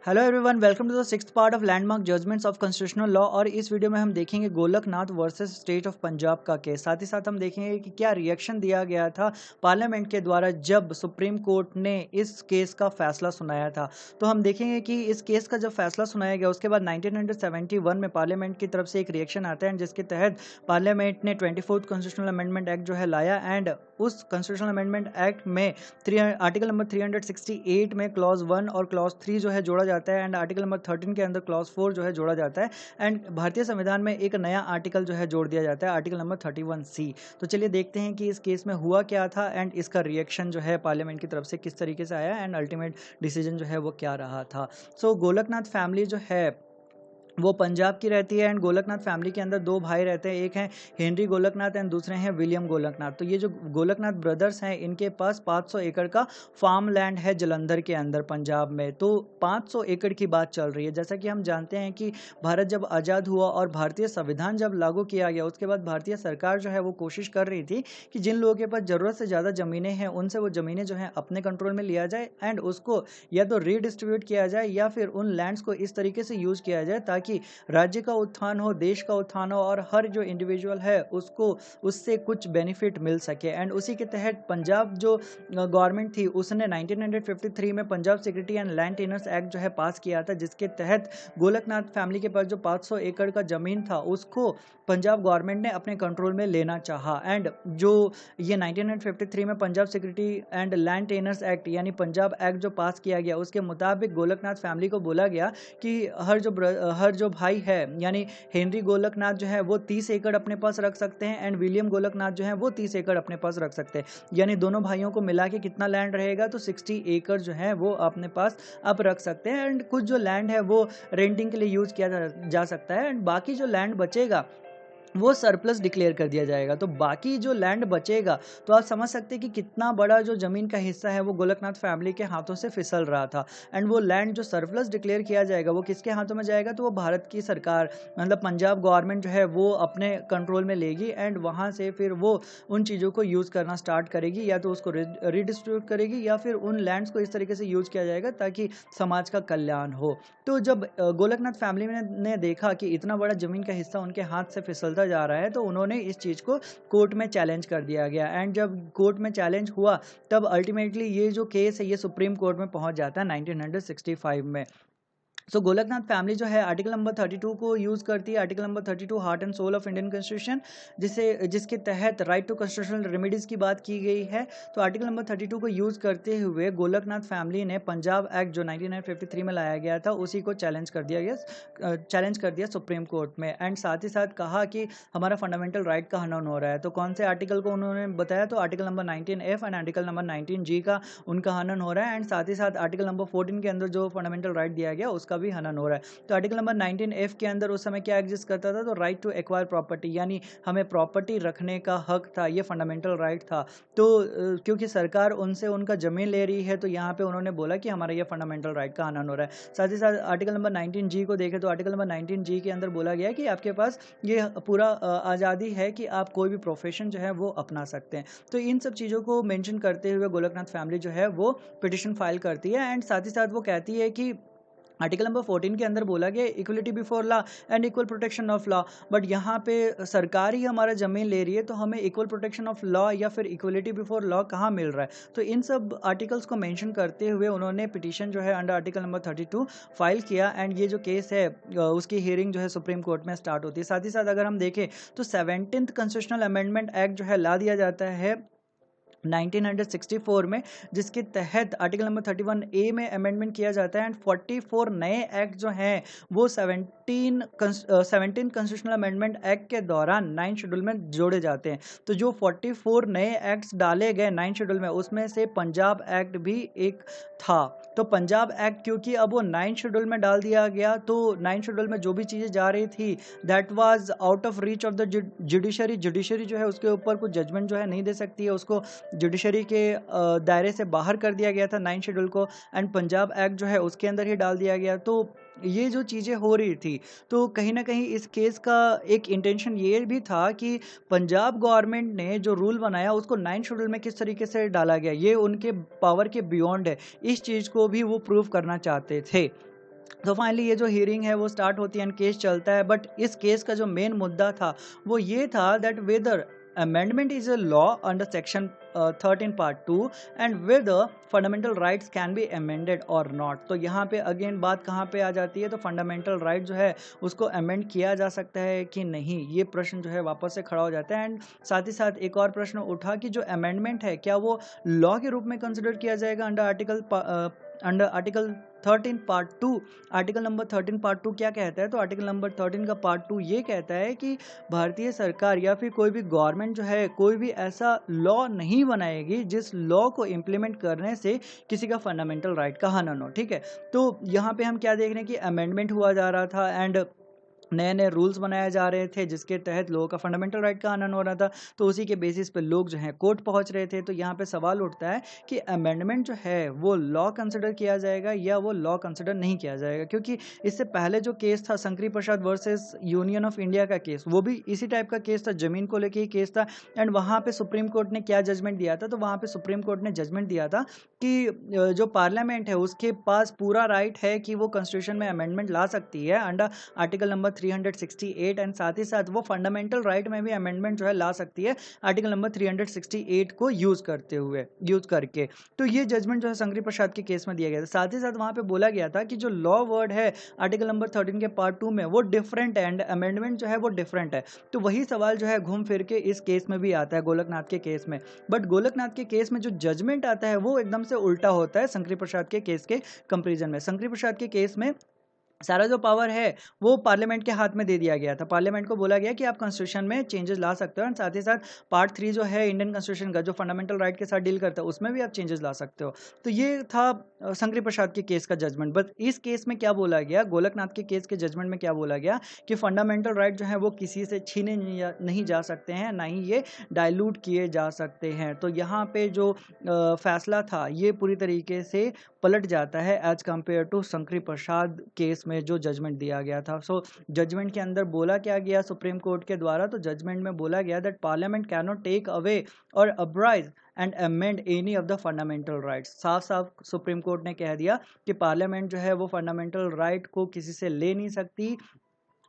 Hello everyone, welcome to the sixth part of landmark judgements of constitutional law. और इस video में हम देखेंगे Golaknath versus state of Punjab का केस। साथ ही साथ हम देखेंगे कि क्या रिएक्शन दिया गया था पार्लियामेंट के द्वारा जब सुप्रीम कोर्ट ने इस केस का फैसला सुनाया था। तो हम देखेंगे कि इस केस का जब फैसला सुनाया गया उसके बाद 1971 में पार्लियामेंट की तरफ से एक रिएक्शन आता है, जिसके तहत पार्लियामेंट ने 24th कॉन्स्टिट्यूशनल अमेंडमेंट एक्ट जो है लाया। एंड उस कॉन्स्टिट्यूशनल अमेंडमेंट एक्ट में आर्टिकल नंबर 368 में क्लॉज 1 और क्लॉज 3 जो है जोड़ा जाता है, एंड आर्टिकल नंबर 13 के अंदर क्लॉज 4 जो है जोड़ा जाता है, एंड भारतीय संविधान में एक नया आर्टिकल जो है जोड़ दिया जाता है, आर्टिकल नंबर 31C। तो चलिए देखते हैं कि इस केस में हुआ क्या था एंड इसका रिएक्शन जो है पार्लियामेंट की तरफ से किस तरीके से आया एंड अल्टीमेट डिसीजन जो है वो क्या रहा था। सो गोलकनाथ फैमिली जो है वो पंजाब की रहती है, एंड गोलकनाथ फैमिली के अंदर दो भाई रहते हैं, एक हैं हेनरी गोलकनाथ एंड दूसरे हैं विलियम गोलकनाथ। तो ये जो गोलकनाथ ब्रदर्स हैं इनके पास 500 एकड़ का फार्म लैंड है जलंधर के अंदर पंजाब में। तो 500 एकड़ की बात चल रही है। जैसा कि हम जानते हैं कि भारत जब आज़ाद हुआ और भारतीय संविधान जब लागू किया गया उसके बाद भारतीय सरकार जो है वो कोशिश कर रही थी कि जिन लोगों के पास ज़रूरत से ज़्यादा ज़मीनें हैं उनसे वो ज़मीनें जो हैं अपने कंट्रोल में लिया जाए एंड उसको या तो रीडिस्ट्रीब्यूट किया जाए या फिर उन लैंड्स को इस तरीके से यूज़ किया जाए ताकि राज्य का उत्थान हो, देश का उत्थान हो और हर जो इंडिविजुअल है उसको उससे कुछ बेनिफिट मिल सके। एंड उसी के तहत पंजाब जो गवर्नमेंट थी उसने 1953 में Punjab security and land tenures act जो है पास किया था, जिसके तहत गोलकनाथ फैमिली के पास जो 500 एकड़ का ज़मीन था उसको पंजाब गवर्नमेंट ने अपने कंट्रोल में लेना चाहा। एंड जो ये 1953 में Punjab security and land tenures act यानी पंजाब एक्ट जो पास किया गया उसके मुताबिक गोलकनाथ फैमिली को बोला गया कि हर जो भाई है यानी हेनरी गोलकनाथ जो है वो 30 एकड़ अपने पास रख सकते हैं एंड विलियम गोलकनाथ जो है वो 30 एकड़ अपने पास रख सकते हैं। यानी दोनों भाइयों को मिला के कितना लैंड रहेगा, तो 60 एकड़ जो है वो अपने पास अब रख सकते हैं। एंड कुछ जो लैंड है वो रेंटिंग के लिए यूज़ किया जा सकता है, एंड बाकी जो लैंड बचेगा वो सरप्लस डिक्लेयर कर दिया जाएगा। तो बाकी जो लैंड बचेगा तो आप समझ सकते हैं कि कितना बड़ा जो ज़मीन का हिस्सा है वो गोलकनाथ फैमिली के हाथों से फिसल रहा था। एंड वो लैंड जो सरप्लस डिक्लेयर किया जाएगा वो किसके हाथों में जाएगा, तो वो भारत की सरकार मतलब पंजाब गवर्नमेंट जो है वो अपने कंट्रोल में लेगी एंड वहाँ से फिर वो उन चीज़ों को यूज़ करना स्टार्ट करेगी, या तो उसको रीडिस्ट्रीब्यूट करेगी या फिर उन लैंड्स को इस तरीके से यूज़ किया जाएगा ताकि समाज का कल्याण हो। तो जब गोलकनाथ फैमिली ने देखा कि इतना बड़ा ज़मीन का हिस्सा उनके हाथ से फिसलता जा रहा है तो उन्होंने इस चीज़ को कोर्ट में चैलेंज कर दिया गया। एंड जब कोर्ट में चैलेंज हुआ तब अल्टीमेटली ये जो केस है ये सुप्रीम कोर्ट में पहुंच जाता है 1965 में। सो गोलकनाथ फैमिली जो है आर्टिकल नंबर 32 को यूज़ करती है, article number 32 heart and soul of Indian constitution, जिसके तहत राइट टू कॉन्स्टिट्यूशनल रेमेडीज़ की बात की गई है। तो आर्टिकल नंबर 32 को यूज़ करते हुए गोलकनाथ फैमिली ने पंजाब एक्ट जो 1953 में लाया गया था उसी को चैलेंज कर दिया सुप्रीम कोर्ट में। एंड साथ ही साथ कहा कि हमारा फंडामेंटल राइट का हनन हो रहा है। तो कौन से आर्टिकल को उन्होंने बताया, तो article number 19F and article number 19G का उनका हनन हो रहा है। एंड साथ ही साथ आर्टिकल नंबर 14 के अंदर जो फंडामेंटल राइट दिया गया उसका भी हनन हो रहा है। तो आर्टिकल नंबर 19F के अंदर उस समय क्या एग्जिस्ट करता था, तो राइट टू एक्वायर प्रॉपर्टी, यानी हमें प्रॉपर्टी रखने का हक था, ये फंडामेंटल राइट था। तो क्योंकि सरकार उनसे उनका जमीन ले रही है तो यहाँ पे उन्होंने बोला कि हमारा ये फंडामेंटल राइट का हनन हो रहा है। साथ ही साथ आर्टिकल नंबर 19G को देखें तो आर्टिकल नंबर 19G के अंदर बोला गया कि आपके पास ये पूरा आज़ादी है कि आप कोई भी प्रोफेशन जो है वो अपना सकते हैं। तो इन सब चीज़ों को मेंशन करते हुए गोलकनाथ फैमिली जो है वो पिटिशन फाइल करती है। एंड साथ ही साथ वो कहती है कि आर्टिकल नंबर 14 के अंदर बोला गया equality before law and equal protection of law, but यहाँ पे सरकार ही हमारा ज़मीन ले रही है तो हमें इक्वल प्रोटेक्शन ऑफ लॉ या फिर इक्वलिटी बिफोर लॉ कहाँ मिल रहा है। तो इन सब आर्टिकल्स को मेंशन करते हुए उन्होंने पिटीशन जो है अंडर आर्टिकल नंबर 32 फाइल किया। एंड ये जो केस है उसकी हियरिंग जो है सुप्रीम कोर्ट में स्टार्ट होती है। साथ ही साथ अगर हम देखें तो 17th कॉन्स्टिट्यूशनल अमेंडमेंट एक्ट जो है ला दिया जाता है 1964 में, जिसके तहत आर्टिकल नंबर 31A में अमेंडमेंट किया जाता है। एंड 44 नए एक्ट जो हैं वो 17 कॉन्स्टिट्यूशनल अमेंडमेंट एक्ट के दौरान 9 शेड्यूल में जोड़े जाते हैं। तो जो 44 नए एक्ट्स डाले गए 9 शेड्यूल में उसमें से पंजाब एक्ट भी एक था। तो पंजाब एक्ट क्योंकि अब वो 9 शेड्यूल में डाल दिया गया तो 9 शेड्यूल में जो भी चीज़ें जा रही थी that was out of reach of the judiciary जो है उसके ऊपर कुछ जजमेंट जो है नहीं दे सकती है, उसको जुडिशरी के दायरे से बाहर कर दिया गया था 9 शेड्यूल को। एंड पंजाब एक्ट जो है उसके अंदर ही डाल दिया गया। तो ये जो चीज़ें हो रही थी तो कहीं ना कहीं इस केस का एक इंटेंशन ये भी था कि पंजाब गवर्नमेंट ने जो रूल बनाया उसको 9 शेड्यूल में किस तरीके से डाला गया ये उनके पावर के बियॉन्ड है, इस चीज़ को भी वो प्रूव करना चाहते थे। तो फाइनली ये जो हियरिंग है वो स्टार्ट होती है एंड केस चलता है। बट इस केस का जो मेन मुद्दा था वो ये था that whether amendment is a law under section 13 part 2 and whether fundamental rights can be amended or not। तो यहाँ पे अगेन बात कहाँ पे आ जाती है, तो फंडामेंटल राइट जो है उसको अमेंड किया जा सकता है कि नहीं, ये प्रश्न जो है वापस से खड़ा हो जाता है। एंड साथ ही साथ एक और प्रश्न उठा कि जो अमेंडमेंट है क्या वो लॉ के रूप में कंसिडर किया जाएगा under article 13 part 2। Article number 13 part 2 क्या कहता है, तो आर्टिकल नंबर 13 का पार्ट 2 ये कहता है कि भारतीय सरकार या फिर कोई भी गवर्नमेंट जो है कोई भी ऐसा लॉ नहीं बनाएगी जिस लॉ को इम्प्लीमेंट करने से किसी का फंडामेंटल राइट का हनन हो। ठीक है, तो यहाँ पे हम क्या देख रहे हैं कि अमेंडमेंट हुआ जा रहा था एंड नए नए रूल्स बनाए जा रहे थे जिसके तहत लोगों का फंडामेंटल राइट का हनन हो रहा था। तो उसी के बेसिस पे लोग जो हैं कोर्ट पहुंच रहे थे। तो यहाँ पे सवाल उठता है कि अमेंडमेंट जो है वो लॉ कंसिडर किया जाएगा या वो लॉ कंसिडर नहीं किया जाएगा, क्योंकि इससे पहले जो केस था शंकरी प्रसाद वर्सेस यूनियन ऑफ इंडिया का केस, वो भी इसी टाइप का केस था, जमीन को लेके ही केस था। एंड वहाँ पे सुप्रीम कोर्ट ने क्या जजमेंट दिया था, तो वहाँ पे सुप्रीम कोर्ट ने जजमेंट दिया था कि जो पार्लियामेंट है उसके पास पूरा राइट है कि वो कॉन्स्टिट्यूशन में अमेंडमेंट ला सकती है अंडर आर्टिकल नंबर 368 एंड साथ ही साथ वो फंडामेंटल राइट में भी अमेंडमेंट जो है ला सकती है आर्टिकल नंबर 368 को यूज करके। तो ये जजमेंट जो है शंकरी प्रसाद के केस में दिया गया था। साथ ही साथ वहाँ पे बोला गया था कि जो लॉ वर्ड है आर्टिकल नंबर 13 के पार्ट 2 में वो डिफरेंट है एंड अमेंडमेंट जो है वो डिफरेंट है। तो वही सवाल जो है घूम फिर के इस केस में भी आता है, गोलकनाथ के केस में। बट गोलकनाथ के केस में जो जजमेंट आता है वो एकदम से उल्टा होता है शंकरी प्रसाद के केस के कंपेरिजन में। शंकरी प्रसाद के केस में सारा जो पावर है वो पार्लियामेंट के हाथ में दे दिया गया था। पार्लियामेंट को बोला गया कि आप कॉन्स्टिट्यूशन में चेंजेस ला सकते हो एंड साथ ही साथ पार्ट 3 जो है इंडियन कॉन्स्टिट्यूशन का जो फंडामेंटल राइट के साथ डील करता है उसमें भी आप चेंजेस ला सकते हो। तो ये था शंकरी प्रसाद के केस का जजमेंट। बट इस केस में क्या बोला गया, गोलकनाथ के केस के जजमेंट में क्या बोला गया कि फंडामेंटल राइट जो है वो किसी से छीने नहीं जा सकते हैं, ना ही ये डाइल्यूट किए जा सकते हैं। तो यहाँ पे जो फैसला था ये पूरी तरीके से पलट जाता है as compare to Shankari Prasad case में जो जजमेंट दिया गया था। सो जजमेंट के अंदर बोला क्या गया सुप्रीम कोर्ट के द्वारा, तो जजमेंट में बोला गया that parliament cannot take away or abridge and amend any of the fundamental rights. साफ साफ सुप्रीम कोर्ट ने कह दिया कि पार्लियामेंट जो है वो फंडामेंटल राइट को किसी से ले नहीं सकती,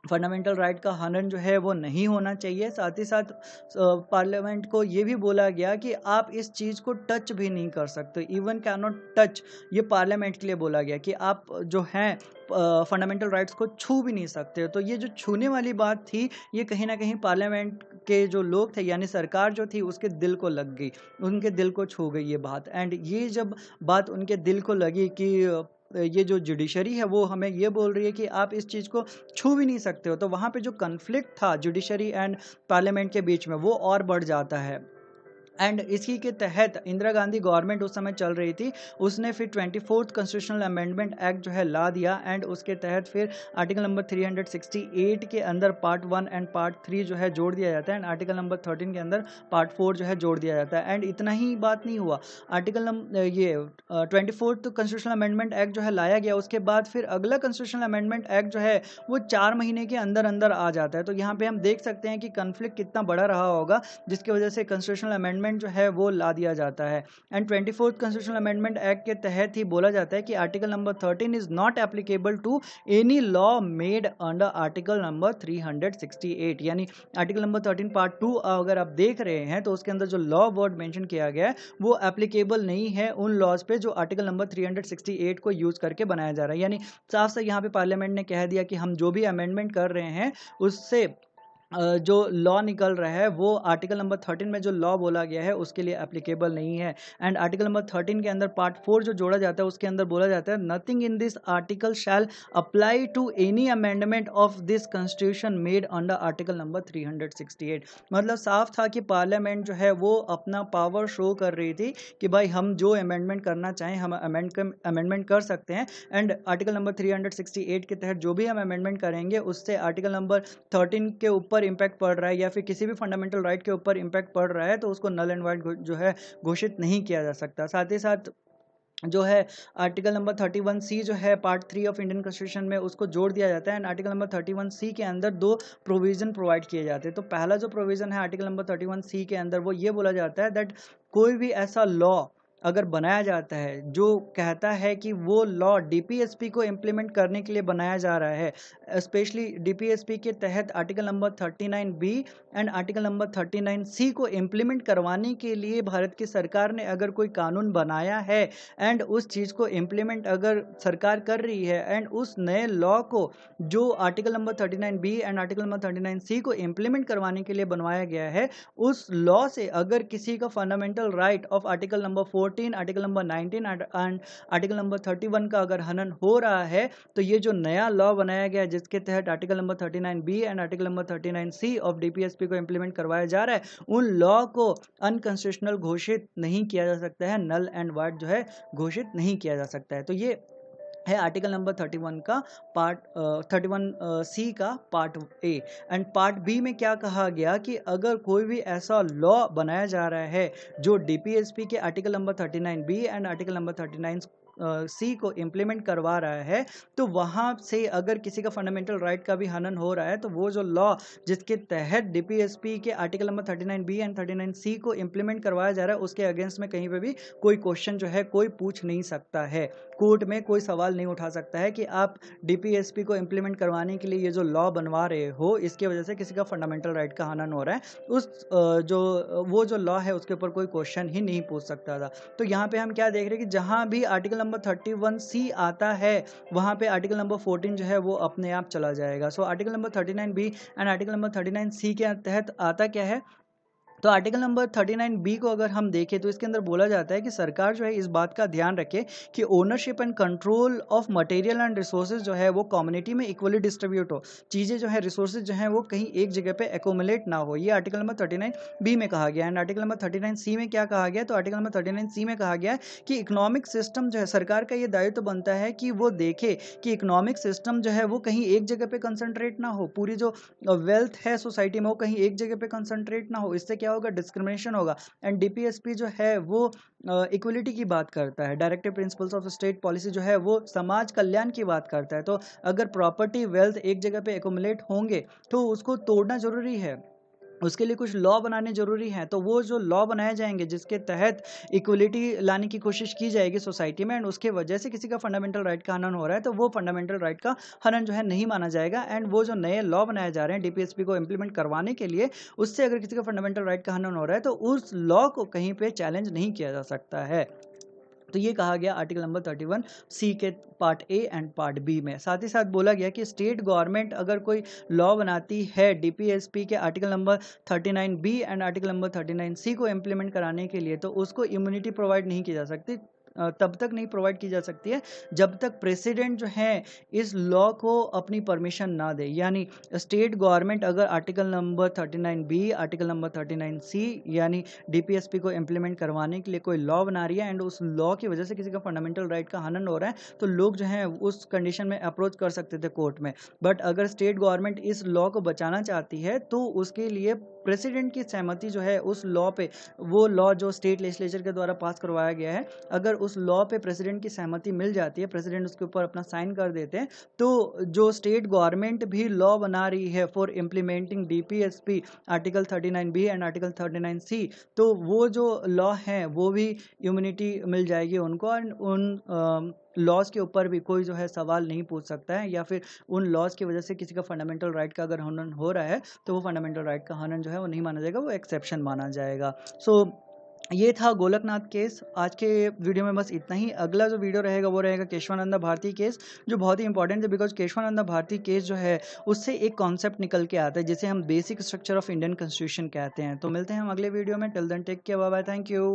फंडामेंटल राइट का हनन जो है वो नहीं होना चाहिए। साथ ही साथ पार्लियामेंट को ये भी बोला गया कि आप इस चीज़ को टच भी नहीं कर सकते, इवन कैन नॉट टच, ये पार्लियामेंट के लिए बोला गया कि आप जो हैं फंडामेंटल राइट्स को छू भी नहीं सकते। तो ये जो छूने वाली बात थी ये कहीं ना कहीं पार्लियामेंट के जो लोग थे यानी सरकार जो थी उसके दिल को लग गई, उनके दिल को छू गई ये बात। एंड ये जब बात उनके दिल को लगी कि ये जो जुडिशरी है वो हमें ये बोल रही है कि आप इस चीज़ को छू भी नहीं सकते हो, तो वहाँ पे जो कन्फ्लिक्ट था जुडिशरी एंड पार्लियामेंट के बीच में वो और बढ़ जाता है। एंड इसी के तहत इंदिरा गांधी गवर्नमेंट उस समय चल रही थी, उसने फिर 24th कॉन्स्टिट्यूशनल अमेंडमेंट एक्ट जो है ला दिया एंड उसके तहत फिर आर्टिकल नंबर 368 के अंदर पार्ट 1 एंड पार्ट 3 जो है जोड़ दिया जाता है एंड आर्टिकल नंबर 13 के अंदर पार्ट 4 जो है जोड़ दिया जाता है। एंड इतना ही बात नहीं हुआ, आर्टिकल ये 24th कॉन्स्टिट्यूशनल अमेंडमेंट एक्ट जो है लाया गया, उसके बाद फिर अगला कॉन्स्टिट्यूशनल अमेंडमेंट एक्ट जो है वो 4 महीने के अंदर अंदर आ जाता है। तो यहाँ पे हम देख सकते हैं कि कन्फ्लिक्ट कितना बड़ा रहा होगा जिसकी वजह से कॉन्स्टिट्यूशनल अमेंडमेंट जो है वो ला दिया जाता है। And 24th constitutional amendment act के तहत ही बोला जाता है कि article number 13 is not applicable to any law made under article number 368। यानी आर्टिकल नंबर 13 पार्ट 2 अगर आप देख रहे हैं तो उसके अंदर जो लॉ वर्ड मेंशन किया गया है वो एप्लीकेबल नहीं है उन लॉज पे जो आर्टिकल नंबर 368 को यूज करके बनाया जा रहा है। यानी साफ से यहाँ पे पार्लियामेंट ने कह दिया कि हम जो भी अमेंडमेंट कर रहे हैं उससे जो लॉ निकल रहा है वो आर्टिकल नंबर 13 में जो लॉ बोला गया है उसके लिए एप्लीकेबल नहीं है। एंड आर्टिकल नंबर 13 के अंदर पार्ट 4 जो जोड़ा जाता है उसके अंदर बोला जाता है nothing in this article shall apply to any amendment of this constitution made under article number 368। मतलब साफ था कि पार्लियामेंट जो है वो अपना पावर शो कर रही थी कि भाई हम जो अमेंडमेंट करना चाहें हम अमेंडमेंट कर सकते हैं। एंड आर्टिकल नंबर 368 के तहत जो भी हम अमेंडमेंट करेंगे उससे आर्टिकल नंबर 13 के ऊपर इंपैक्ट पड़ रहा है या फिर किसी भी फंडामेंटल राइट के ऊपर इंपैक्ट पड़ रहा है तो उसको नल एंड वाइड जो है घोषित नहीं किया जा सकता। साथ ही साथ जो है आर्टिकल नंबर 31C जो है पार्ट 3 ऑफ इंडियन कॉन्स्टिट्यूशन में उसको जोड़ दिया जाता है एंड आर्टिकल नंबर 31C के अंदर 2 प्रोविजन प्रोवाइड किए जाते हैं। तो पहला जो प्रोविजन है आर्टिकल नंबर 31C के अंदर वो ये बोला जाता है दैट कोई भी ऐसा लॉ अगर बनाया जाता है जो कहता है कि वो लॉ डीपीएसपी को इम्प्लीमेंट करने के लिए बनाया जा रहा है, स्पेशली डीपीएसपी के तहत article number 39B and article number 39C को इम्प्लीमेंट करवाने के लिए भारत की सरकार ने अगर कोई कानून बनाया है एंड उस चीज़ को इम्प्लीमेंट अगर सरकार कर रही है एंड उस नए लॉ को जो article number 39B and article number 39C को इम्प्लीमेंट करवाने के लिए बनवाया गया है, उस लॉ से अगर किसी का fundamental right of article number 14, article number 19 and article number 31 का अगर हनन हो रहा है, तो ये जो नया लॉ बनाया गया जिसके तहत article number 39B and article number 39C of DPSP को इम्प्लीमेंट करवाया जा रहा है, उन लॉ को अनकॉन्स्टिट्यूशनल घोषित नहीं किया जा सकता है, नल एंड वाइड जो है घोषित नहीं किया जा सकता है। तो ये है आर्टिकल नंबर 31 का पार्ट 31C का part A. And part B में क्या कहा गया कि अगर कोई भी ऐसा लॉ बनाया जा रहा है जो डीपीएसपी के article number 39B and article number 39C को इम्प्लीमेंट करवा रहा है, तो वहाँ से अगर किसी का फंडामेंटल राइट का भी हनन हो रहा है, तो वो जो लॉ जिसके तहत डीपीएसपी के article number 39B and 39C को इम्प्लीमेंट करवाया जा रहा है, उसके अगेंस्ट में कहीं पे भी कोई क्वेश्चन जो है कोई पूछ नहीं सकता है, कोर्ट में कोई सवाल नहीं उठा सकता है कि आप डीपीएसपी को इम्प्लीमेंट करवाने के लिए ये जो लॉ बनवा रहे हो, इसके वजह से किसी का फंडामेंटल राइट का हनन हो रहा है, उस वो जो लॉ है उसके ऊपर कोई क्वेश्चन ही नहीं पूछ सकता था। तो यहाँ पे हम क्या देख रहे हैं कि जहाँ भी आर्टिकल नंबर 31C आता है, वहाँ पे आर्टिकल नंबर 14 जो है वो अपने आप चला जाएगा। So article number 39B and article number 39C के तहत आता क्या है, तो आर्टिकल नंबर 39B को अगर हम देखें तो इसके अंदर बोला जाता है कि सरकार जो है इस बात का ध्यान रखे कि ownership and control of material and resources जो है वो कम्युनिटी में इक्वली डिस्ट्रीब्यूट हो, चीज़ें जो है रिसोर्सेज जो है वो कहीं एक जगह पे एकोमुलेट ना हो, ये आर्टिकल नंबर 39B में कहा गया है। एंड आर्टिकल नंबर 39C में क्या कहा गया, तो आर्टिकल नंबर 39C में कहा गया है कि इकोनॉमिक सिस्टम जो है, सरकार का ये दायित्व बनता है कि वो देखे कि इकोनॉमिक सिस्टम जो है वो कहीं एक जगह पे कंसंट्रेट ना हो, पूरी जो वेल्थ है सोसाइटी में वो कहीं एक जगह पे कंसंट्रेट ना हो, इससे क्या होगा, डिस्क्रिमिनेशन होगा। एंड डीपीएसपी जो है वो इक्वलिटी की बात करता है, directive principles of state policy जो है वो समाज कल्याण की बात करता है। तो अगर प्रॉपर्टी वेल्थ एक जगह पे एकोमुलेट होंगे तो उसको तोड़ना जरूरी है, उसके लिए कुछ लॉ बनाने जरूरी हैं। तो वो जो लॉ बनाए जाएंगे जिसके तहत इक्वलिटी लाने की कोशिश की जाएगी सोसाइटी में, एंड उसके वजह से किसी का फंडामेंटल राइट का हनन हो रहा है, तो वो फंडामेंटल राइट का हनन जो है नहीं माना जाएगा। एंड वो जो नए लॉ बनाए जा रहे हैं डीपीएसपी को इम्प्लीमेंट करवाने के लिए, उससे अगर किसी का फंडामेंटल राइट का हनन हो रहा है तो उस लॉ को कहीं पे चैलेंज नहीं किया जा सकता है। तो ये कहा गया आर्टिकल नंबर 31C के part A and part B में। साथ ही साथ बोला गया कि स्टेट गवर्नमेंट अगर कोई लॉ बनाती है डीपीएसपी के article number 39B and article number 39C को इम्प्लीमेंट कराने के लिए, तो उसको इम्यूनिटी प्रोवाइड नहीं की जा सकती, तब तक नहीं प्रोवाइड की जा सकती है जब तक प्रेसिडेंट जो है इस लॉ को अपनी परमिशन ना दे। यानी स्टेट गवर्नमेंट अगर article number 39B article number 39C यानी डीपीएसपी को इम्प्लीमेंट करवाने के लिए कोई लॉ बना रही है एंड उस लॉ की वजह से किसी का फंडामेंटल राइट का हनन हो रहा है, तो लोग जो हैं उस कंडीशन में अप्रोच कर सकते थे कोर्ट में। बट अगर स्टेट गवर्नमेंट इस लॉ को बचाना चाहती है तो उसके लिए प्रेसिडेंट की सहमति जो है उस लॉ पे, वो लॉ जो स्टेट लेजिस्लेचर के द्वारा पास करवाया गया है, अगर उस लॉ पे प्रेसिडेंट की सहमति मिल जाती है, प्रेसिडेंट उसके ऊपर अपना साइन कर देते हैं, तो जो स्टेट गवर्नमेंट भी लॉ बना रही है for implementing DPSP article 39B and article 39C, तो वो जो लॉ है वो भी इम्यूनिटी मिल जाएगी उनको, एंड उन लॉज के ऊपर भी कोई जो है सवाल नहीं पूछ सकता है, या फिर उन लॉज की वजह से किसी का फंडामेंटल राइट का अगर हनन हो रहा है तो वो फंडामेंटल राइट का हनन जो है वो नहीं माना जाएगा, वो एक्सेप्शन माना जाएगा। सो ये था गोलकनाथ केस। आज के वीडियो में बस इतना ही। अगला जो वीडियो रहेगा वो रहेगा केशवानंदा भारती केस, जो बहुत ही इंपॉर्टेंट है, बिकॉज केशवानंदा भारती केस जो है उससे एक कॉन्सेप्ट निकल के आता है जिसे हम basic structure of Indian constitution कहते हैं। तो मिलते हैं हम अगले वीडियो में। Till then take care, bye bye, thank you.